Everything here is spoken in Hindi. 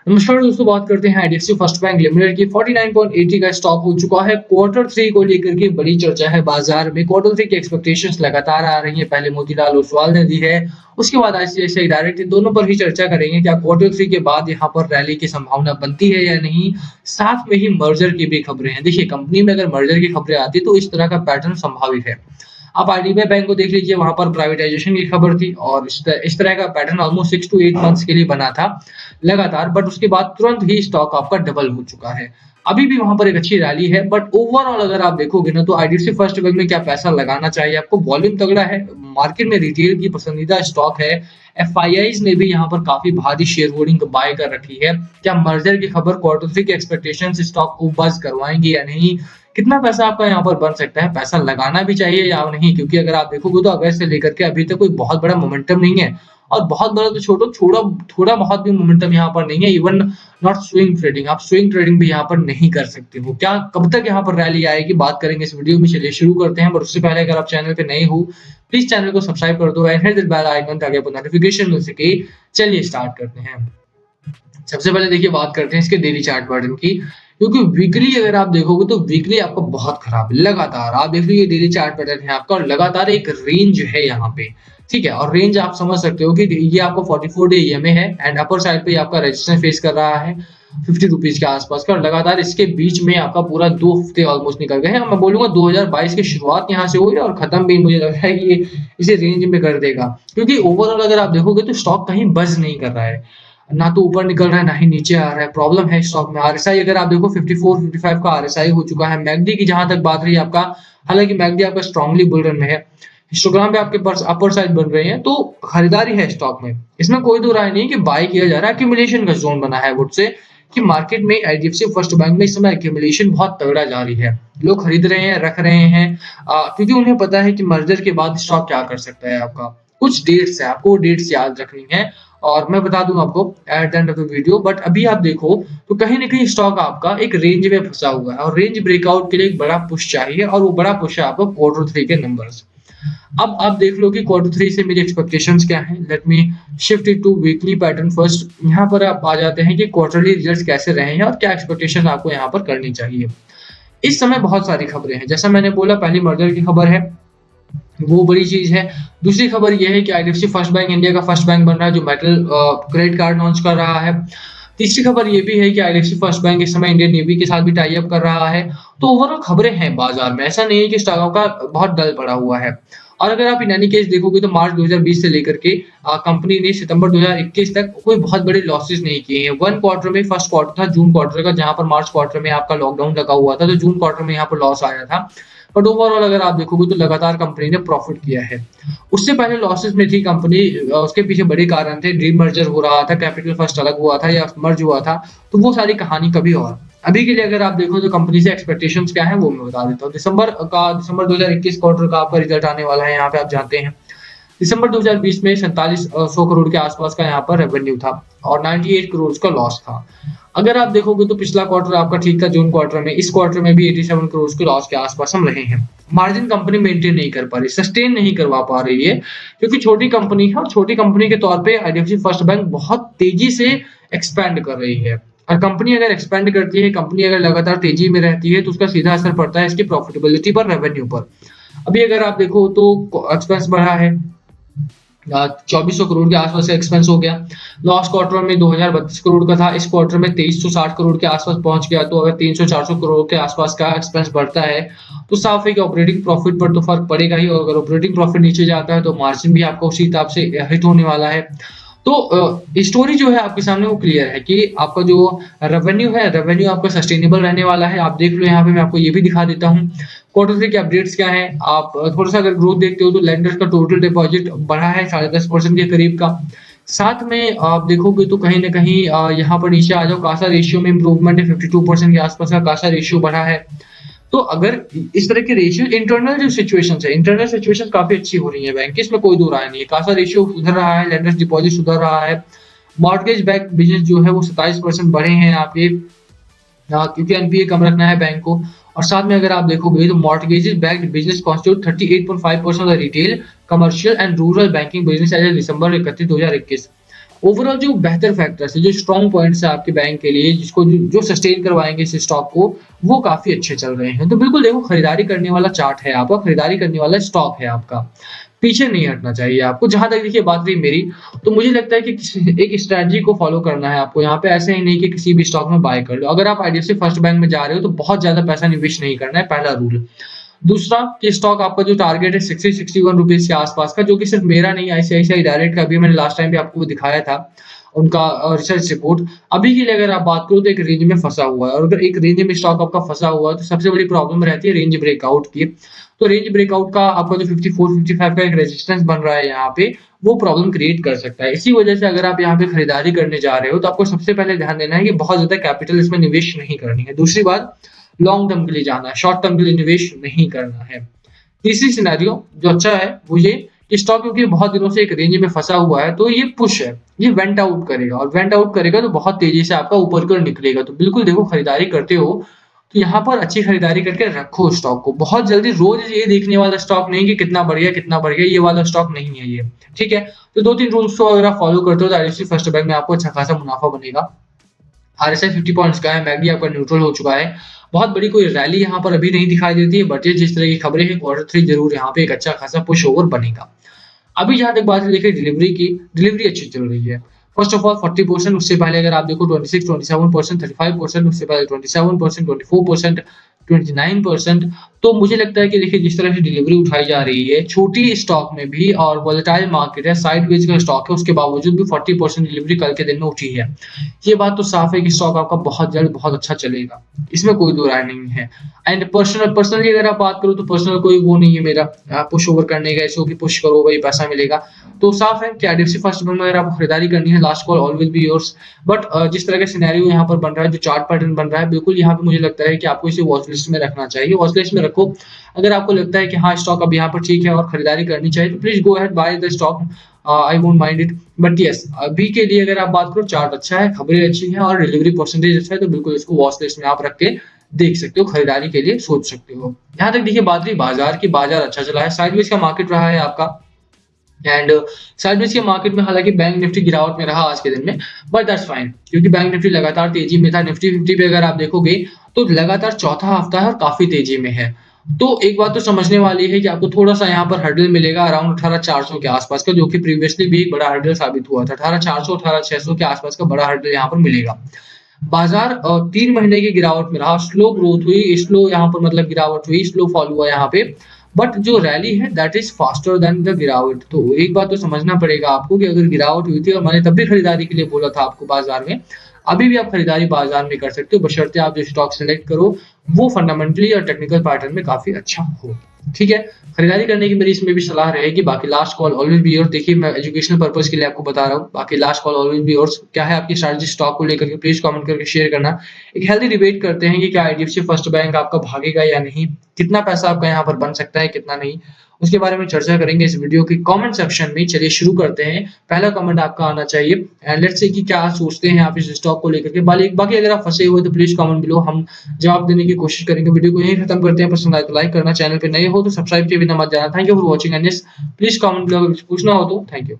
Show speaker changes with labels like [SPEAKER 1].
[SPEAKER 1] नमस्कार दोस्तों, बात करते हैं आईडीएफसी फर्स्ट बैंक लिमिटेड की 49.80 का स्टॉक हो चुका है। क्वार्टर थ्री को लेकर के बड़ी चर्चा है बाजार में। क्वार्टर थ्री की एक्सपेक्टेशंस लगातार आ रही हैं। पहले मोतीलाल ओसवाल ने दी है, उसके बाद आईसीआईसीआई डायरेक्ट, इन दोनों पर ही चर्चा करेंगे। क्या क्वार्टर थ्री के बाद यहाँ पर रैली की संभावना बनती है या नहीं। साथ में ही मर्जर की भी खबरें हैं। देखिए, कंपनी में अगर मर्जर की खबरें आती तो इस तरह का पैटर्न संभावित है। आप आईडीबीआई बैंक को देख लीजिए, वहां पर प्राइवेटाइजेशन की खबर थी और इस तरह का पैटर्न ऑलमोस्ट 6 to 8 मंथ्स के लिए बना था लगातार, बट उसके बाद तुरंत ही स्टॉक आपका डबल हो चुका है। अभी भी वहां पर एक अच्छी रैली है, बट ओवरऑल अगर आप देखोगे ना, तो आईडीएफसी फर्स्ट बैंक में क्या पैसा लगाना चाहिए आपको। वॉल्यूम तगड़ा है, मार्केट में रिटेल की पसंदीदा स्टॉक है। एफआईआईज ने भी यहाँ पर काफी भारी शेयर होल्डिंग बाय कर रखी है। क्या मर्जर की खबर क्वार्टर थ्री के एक्सपेक्टेशन स्टॉक को बस करवाएंगे या नहीं। कितना पैसा आपका यहाँ पर बन सकता है, पैसा लगाना भी चाहिए या नहीं, क्योंकि अगर आप देखोगे तो अगस्त से लेकर के अभी तक कोई बहुत बड़ा मोमेंटम नहीं है। और बहुत बड़ा तो छोड़ो, थोड़ा थोड़ा बहुत भी मोमेंटम यहाँ पर नहीं है। इवन नॉट स्विंग ट्रेडिंग, आप स्विंग ट्रेडिंग भी यहाँ पर नहीं कर सकते हो। क्या कब तक यहाँ पर रैली आएगी, बात करेंगे इस वीडियो में। चलिए शुरू करते हैं, बट उससे पहले अगर आप चैनल पे नए हो, प्लीज चैनल को सब्सक्राइब कर दो and hit the bell icon ताकि आपको नोटिफिकेशन मिल सके। चलिए स्टार्ट करते हैं। सबसे पहले देखिए, बात करते हैं इसके डेली चार्ट पैटर्न की, क्योंकि वीकली अगर आप देखोगे तो वीकली आपका बहुत खराब है। लगातार आप देख लीजिए, डेली चार्ट पैटर्न है आपका और लगातार एक रेंज है यहाँ पे, ठीक है। और रेंज आप समझ सकते हो कि ये आपको 44 डे ईएमए है एंड अपर साइड पे आपका रेजिस्टेंस फेस कर रहा है 50 रुपीज के आसपास का। और लगातार इसके बीच में आपका पूरा 2 हफ्ते ऑलमोस्ट निकल गए हैं। मैं बोलूंगा 2022 की शुरुआत यहाँ से हुई और खत्म भी मुझे लग रहा है कि ये इसे रेंज में कर देगा, क्योंकि ओवरऑल अगर आप देखोगे तो स्टॉक कहीं बज नहीं कर रहा है, ना तो ऊपर निकल रहा है ना ही नीचे आ रहा है। प्रॉब्लम है स्टॉक में। आरएसआई अगर आप देखो 54 55 का आरएसआई हो चुका है। मैगडी की जहां तक बात रही आपका, हालांकि मैगडी आपका स्ट्रांगली बुल रन में है। हिस्टोग्राम पे आपके पास अपर साइड बन रहे हैं, तो खरीदारी है स्टॉक में, इसमें कोई दो राय नहीं कि बाय किया जा रहा है। एक्यूमुलेशन का जोन बना है वुड से कि मार्केट में आईडीएफसी फर्स्ट बैंक में इस समय एक्यूमुलेशन बहुत तगड़ा जारी है। लोग खरीद रहे हैं, रख रहे हैं, क्योंकि उन्हें पता है कि मर्जर के बाद स्टॉक क्या कर सकता है। आपका कुछ डेट्स है, आपको डेट्स याद रखनी है और मैं बता दूं आपको at the end of the video. But अभी आप देखो तो कहीं ना कहीं स्टॉक आपका एक रेंज में फंसा हुआ है और रेंज ब्रेकआउट के लिए एक बड़ा पुश चाहिए, और वो बड़ा पुश है आपको क्वार्टर थ्री के नंबर्स। अब आप देख लो कि क्वार्टर थ्री से मेरी एक्सपेक्टेशंस क्या हैं। Let me shift it to weekly pattern first. यहाँ पर आप आ जाते हैं कि क्वार्टरली रिजल्ट्स कैसे रहे हैं और क्या एक्सपेक्टेशन आपको यहाँ पर करनी चाहिए। इस समय बहुत सारी खबरें हैं, जैसा मैंने बोला, पहली मर्जर की खबर है, वो बड़ी चीज है। दूसरी खबर ये है कि आईडीएफसी फर्स्ट बैंक इंडिया का फर्स्ट बैंक बन रहा है जो मेटल क्रेडिट कार्ड लॉन्च कर रहा है। तीसरी खबर ये भी है कि आईडीएफसी फर्स्ट बैंक इस समय इंडियन नेवी के साथ भी टाई अप कर रहा है। तो ओवरऑल खबरें हैं बाजार में, ऐसा नहीं है कि स्टॉक का बहुत डल पड़ा हुआ है। और अगर आप इन एनी केस देखोगे तो मार्च 2020 से लेकर के कंपनी ने सितंबर 2021 तक कोई बहुत बड़े लॉसेस नहीं किए हैं। वन क्वार्टर में, फर्स्ट क्वार्टर था जून क्वार्टर का, जहां पर मार्च क्वार्टर में आपका लॉकडाउन लगा हुआ था, तो जून क्वार्टर में यहाँ पर लॉस आया था। बट ओवरऑल अगर आप देखोगे तो लगातार कंपनी ने प्रॉफिट किया है। उससे पहले लॉसेस में थी कंपनी, उसके पीछे बड़े कारण थे। ड्रीम मर्जर हो रहा था, कैपिटल फर्स्ट अलग हुआ था या मर्ज हुआ था, तो वो सारी कहानी कभी और। अभी के लिए अगर आप देखो तो कंपनी से एक्सपेक्टेशंस क्या है वो मैं बता देता हूँ। दिसंबर 2021 क्वार्टर का आपका रिजल्ट आने वाला है, यहाँ पे आप जानते हैं। दिसंबर 2020 में 4700 करोड़ के आसपास का यहाँ पर रेवेन्यू था और 98 करोड़ का लॉस था। अगर आप देखोगे तो पिछला क्वार्टर आपका ठीक था जून क्वार्टर में, इस क्वार्टर में भी 87 करोड़ के लॉस के आसपास हम रहे हैं। मार्जिन कंपनी मेंटेन नहीं कर पा रही, सस्टेन नहीं करवा पा रही है, क्योंकि छोटी कंपनी है और छोटी कंपनी के तौर पे आईडीएफसी फर्स्ट बैंक बहुत तेजी से एक्सपैंड कर रही है। और कंपनी अगर एक्सपैंड करती है, कंपनी अगर लगातार तेजी में रहती है, तो उसका सीधा असर पड़ता है इसकी प्रॉफिटेबिलिटी पर, रेवेन्यू पर। अभी अगर आप देखो तो एक्सपेंस बढ़ा है, 2400 करोड़ के आसपास एक्सपेंस हो गया। लास्ट क्वार्टर में 2032 करोड़ का था, इस क्वार्टर में 2360 करोड़ के आसपास पहुंच गया। तो अगर 300-400 करोड़ के आसपास का एक्सपेंस बढ़ता है तो साफ है कि ऑपरेटिंग प्रॉफिट पर तो फर्क पड़ेगा ही, और अगर ऑपरेटिंग प्रॉफिट नीचे जाता है तो मार्जिन भी आपको उसी हिसाब से हिट होने वाला है। तो स्टोरी जो है आपके सामने वो क्लियर है कि आपका जो रेवेन्यू है, रेवेन्यू आपका सस्टेनेबल रहने वाला है। आप देख लो यहाँ पे, मैं आपको ये भी दिखा देता हूँ क्वार्टर थ्री के अपडेट्स क्या है। आप थोड़ा सा अगर ग्रोथ देखते हो तो लेंडर्स का टोटल डिपॉजिट बढ़ा है 10.5% के करीब का। साथ में आप देखोगे तो कहीं ना कहीं यहाँ पर नीचे आ जाओ, कासा रेशियो में इंप्रूवमेंट है, 52% के आसपास का कासा रेशियो बढ़ा है। तो अगर इस तरह के रेशियो, इंटरनल जो सिचुएशन है, इंटरनल सिचुएशन काफी अच्छी हो रही है बैंक की, इसमें कोई दो राय नहीं है। कासा रेशियो सुधर रहा है, लेंडर्स डिपॉजिट सुधर रहा है, मॉर्गेज बैक बिजनेस जो है वो 27% बढ़े हैं आपके, क्योंकि एनपीए कम रखना है बैंक को। और साथ में अगर आप देखोगे तो mortgages backed business constitute 38.5% of the retail, commercial and rural banking business as December 31, 2021। Overall जो बेहतर फैक्टर्स है, जो स्ट्रॉन्ग पॉइंट्स है आपके बैंक के लिए, जिसको जो सस्टेन करवाएँगे इस स्टॉक को, वो काफ़ी अच्छे चल रहे हैं। तो बिल्कुल देखो, खरीदारी करने वाला चार्ट है आपका, खरीदारी करने वाला स्टॉक है आपका। पीछे नहीं हटना चाहिए आपको। जहाँ तक देखिए बात रही मेरी, तो मुझे लगता है कि एक स्ट्रैटेजी को फॉलो करना है आपको। यहाँ पे ऐसे ही नहीं कि किसी भी स्टॉक में बाय कर लो। अगर आप आईडीएफसी फर्स्ट बैंक में जा रहे हो तो बहुत ज़्यादा पैसा निवेश नहीं करना है, पहला रूल। दूसरा कि स्टॉक आपका जो टारगेट है 60-61 रुपीज़ के आस-पास का, जो कि सिर्फ मेरा नहीं, आईसीआईसीआई डायरेक्ट का भी मैंने लास्ट टाइम भी आपको दिखाया था, उनका रिसर्च रिपोर्ट। अभी के लिए अगर आप बात करो तो एक रेंज में फँसा हुआ है, और अगर एक रेंज में स्टॉक आपका फँसा हुआ है तो सबसे बड़ी प्रॉब्लम रहती है रेंज ब्रेकआउट की। तो रेंज ब्रेकआउट का आपका जो 54-55 का एक रेजिस्टेंस बन रहा है यहाँ पे, वो प्रॉब्लम क्रिएट कर सकता है। इसी वजह से अगर आप यहाँ पे खरीदारी करने जा रहे हो तो आपको सबसे पहले ध्यान देना है कि बहुत ज़्यादा कैपिटल इसमें निवेश नहीं करनी है। दूसरी बात, लॉन्ग टर्म के लिए जाना है, शॉर्ट टर्म के लिए निवेश नहीं करना है। तीसरी सिनेरियो जो अच्छा है वो ये कि स्टॉक क्योंकि बहुत दिनों से एक रेंज में फंसा हुआ है, तो ये पुश है, ये वेंट आउट करेगा, और वेंट आउट करेगा तो बहुत तेजी से आपका ऊपर की ओर निकलेगा। तो बिल्कुल देखो, खरीदारी करते हो तो यहाँ पर अच्छी खरीदारी करके रखो स्टॉक को। बहुत जल्दी रोज ये देखने वाला स्टॉक नहीं कि कितना बढ़ गया कितना बढ़ गया, ये वाला स्टॉक नहीं है ये, ठीक है। तो 2-3 रूल्स को अगर आप फॉलो करते हो तो आईडीएफसी फर्स्ट बैंक में आपको अच्छा खासा मुनाफा बनेगा। आरएसआई 50 पॉइंट्स का है, मैकडी आपका न्यूट्रल हो चुका है। बहुत बड़ी कोई रैली यहाँ पर अभी नहीं दिखाई देती है, बट ये जिस तरह की खबरें हैं, क्वार्टर 3 जरूर यहाँ पे एक अच्छा खासा पुश ओवर बनेगा। अभी जहाँ तक बात है देखिए डिलीवरी की, डिलीवरी अच्छी चल रही है। फर्स्ट ऑफ ऑल 40%, उससे पहले अगर आप देखो 26-27%, 35%, उससे पहले 27%, 24%, 29%। तो मुझे लगता है कि देखिए जिस तरह से डिलीवरी उठाई जा रही है छोटी स्टॉक में भी, और वोलेटाइल मार्केट है, साइडवेज का स्टॉक है, उसके बावजूद भी 40% डिलीवरी कल के दिन में उठी है। ये बात तो साफ है कि स्टॉक आपका बहुत जल्द बहुत अच्छा चलेगा, इसमें कोई दो राय नहीं है। एंड पर्सनली अगर आप बात करो तो पर्सनल कोई वो नहीं है मेरा पुश ओवर करने का, इसको कि पुश करो भाई पैसा मिलेगा। तो साफ है कि आईडीएफसी फर्स्ट बैंक में अगर आपको खरीदारी करनी है, last call always be yours. But जिस तरह का सिनेरियो यहाँ पर बन रहा है, जो चार्ट पैटर्न बन रहा है, बिल्कुल यहाँ पे मुझे लगता है कि आपको इसे वॉच लिस्ट में रखना चाहिए। वॉच लिस्ट में रखो। अगर आपको लगता है कि हाँ स्टॉक अब यहाँ पर ठीक है और खरीदारी करनी चाहिए, तो please go ahead by the stock. I won't mind it. But yes, अभी के लिए अगर आप बात करो, चार्ट अच्छा है, खबरें अच्छी हैं और डिलीवरी परसेंटेज अच्छा है, तो बिल्कुल इसको वॉच लिस्ट में आप रख के देख सकते हो, खरीदारी के लिए सोच सकते हो। यहाँ तक देखिए बात रही बाजार की, बाजार अच्छा चला है, साइडवेज का मार्केट रहा है आपका। एंड साइडवेज के मार्केट में हालांकि बैंक निफ्टी गिरावट में रहा आज के दिन में, बट दैट्स फाइन, क्योंकि बैंक निफ्टी लगातार तेजी में था। निफ्टी 50 पे अगर आप देखोगे तो लगातार चौथा हफ्ता है और काफी तेजी में है। तो एक बात तो समझने वाली है कि आपको थोड़ा सा यहाँ पर हर्डल मिलेगा अराउंड 18,400 के आसपास का, जो कि प्रीवियसली भी एक बड़ा हर्डल साबित हुआ था। 18,400 18,600 के आसपास का बड़ा हर्डल यहाँ पर मिलेगा। बाजार 3 महीने की गिरावट में रहा, स्लो ग्रोथ हुई, स्लो यहाँ पर मतलब गिरावट हुई, स्लो फॉल हुआ यहाँ पे। बट जो रैली है that is faster than the गिरावट। तो एक बात तो समझना पड़ेगा आपको कि अगर गिरावट हुई थी, और मैंने तब भी खरीदारी के लिए बोला था आपको बाजार में, अभी भी आप खरीदारी बाजार में कर सकते हो, बशर्ते आप जो स्टॉक सेलेक्ट करो वो फंडामेंटली और टेक्निकल पैटर्न में काफी अच्छा हो। ठीक है, खरीदारी करने की मेरी इसमें भी सलाह रहेगी। बाकी last call always be yours. देखिए मैं एजुकेशनल पर्पस के लिए आपको बता रहा हूँ, बाकी last call always be yours. क्या है आपकी स्ट्रैटेजी स्टॉक को लेकर के, प्लीज कमेंट करके शेयर करना। एक हेल्दी डिबेट करते हैं कि क्या आईडीएफसी फर्स्ट बैंक आपका भागेगा या नहीं, कितना पैसा आपका यहाँ पर बन सकता है, कितना नहीं, उसके बारे में चर्चा करेंगे इस वीडियो के कमेंट सेक्शन में। चलिए शुरू करते हैं। पहला कमेंट आपका आना चाहिए एंड लेट्स से कि क्या सोचते हैं आप इस स्टॉक को लेकर के। बाकी अगर आप फंसे हुए तो प्लीज कमेंट बिलो, हम जवाब देने की कोशिश करेंगे। वीडियो को यहीं खत्म करते हैं। पसंद आए तो लाइक करना, चैनल पे नए हो तो सब्सक्राइब किए बिना मत जाना। Thank you for watching and please comment below अगर कुछ पूछना हो तो। Thank you.